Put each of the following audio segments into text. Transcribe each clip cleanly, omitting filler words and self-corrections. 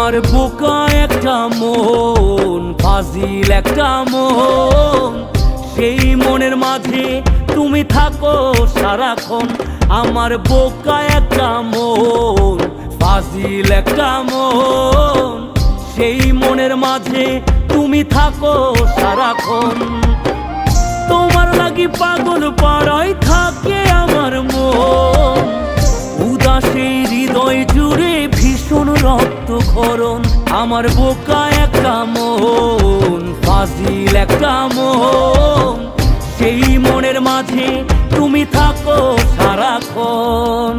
আমার বোকা একটা মন, ফাজিল একটা মন, সেই মনের মাঝে তুমি থাকো সারাক্ষণ। আমার বোকা একটা মন, ফাজিল একটা মন, সেই মনের মাঝে তুমি থাকো সারাক্ষণ। তোমার লাগি পাগল পাড়ায় থাকে আমার মন, উদাসে হৃদয় জুড়ে ভীষণ রক্তক্ষরণ। আমার বোকা একটা মন, ফাজিল একটা মন, সেই মনের মাঝে তুমি থাকো সারাক্ষণ।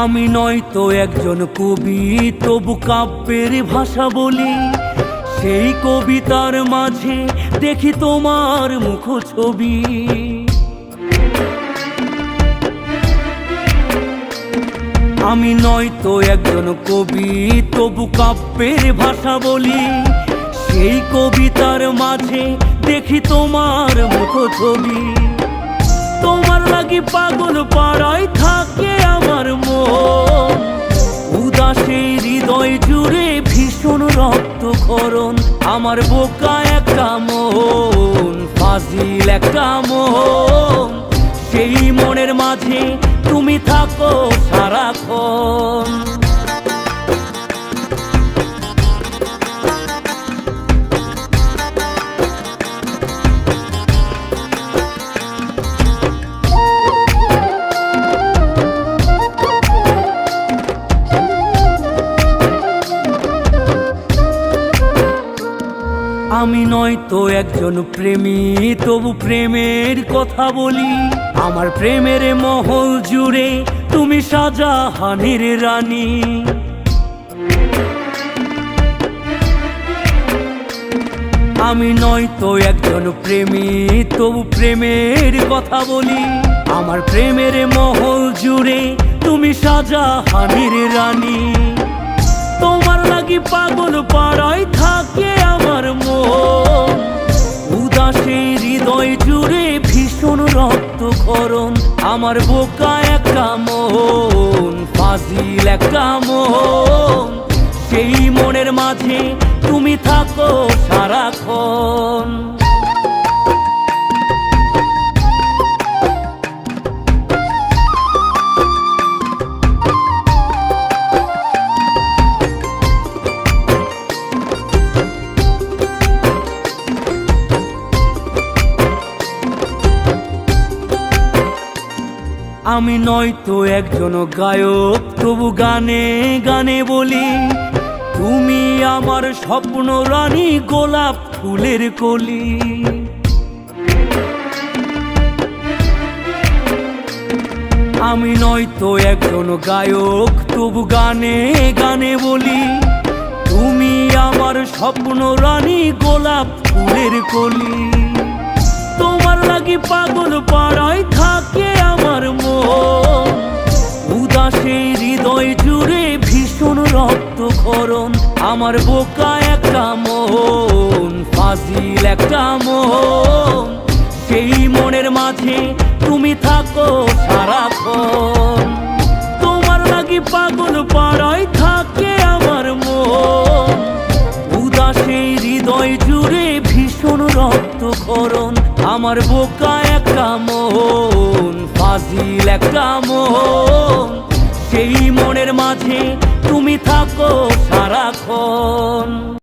আমি নয়তো একজন কবি, তবু কাব্যের ভাষা বলি। সেই কবিতার মাঝে দেখি তোমার মুখ ছবি। আমি নয়তো একজন কবি, তবু কাব্যের ভাষা বলি। সেই কবিতার মাঝে দেখি তোমার মুখ ছবি। তোমার লাগি পাগল পাড়ায় থাকে আমার মন, উদাসে হৃদয় জুড়ে ভীষণ রক্তক্ষরণ। আমার বোকা একটা মন, ফাজিল একটা মন, সেই মনের মাঝে তুমি থাকো সারাক্ষণ। আমি নয়তো একজন প্রেমী, তবু প্রেমের কথা বলি। আমার প্রেমের মহল জুড়ে তুমি শাহজাহানের রানী। আমি নয়তো একজন প্রেমী, তবু প্রেমের কথা বলি। আমার প্রেমের মহল জুড়ে তুমি শাহজাহানের রানী। তোমার লাগি পাগল পাড়ায় থাকে আমার মন, উদাসে হৃদয় জুড়ে ভীষণ রক্তক্ষরণ। আমার বোকা একটা মন, ফাজিল একটা মন, সেই মনের মাঝে তুমি থাকো সারাক্ষণ। আমি নয়তো একজন গায়ক, তবু গানে গানে বলি। তুমি আমার স্বপ্ন রানী, গোলাপ ফুলের কলি। আমি নয়তো একজন গায়ক, তবু গানে গানে বলি। তুমি আমার স্বপ্ন রানী, গোলাপ ফুলের কলি। তোমার লাগি পাগল পাড়ায় থাকে আমার মন, উদাসে হৃদয় জুড়ে ভীষণ রক্তক্ষরণ। আমার বোকা একটা মন, ফাজিল একটা মন, সেই মনের মাঝে তুমি থাকো সারাক্ষণ। তোমার লাগি পাগল পাড়ায় থাকে আমার মন, উদাসে হৃদয় জুড়ে ভীষণ রক্তক্ষরণ। আমার বোকা একটা মন, ফাজিল একটা মন, সেই মনের মাঝে তুমি থাকো সারাক্ষণ।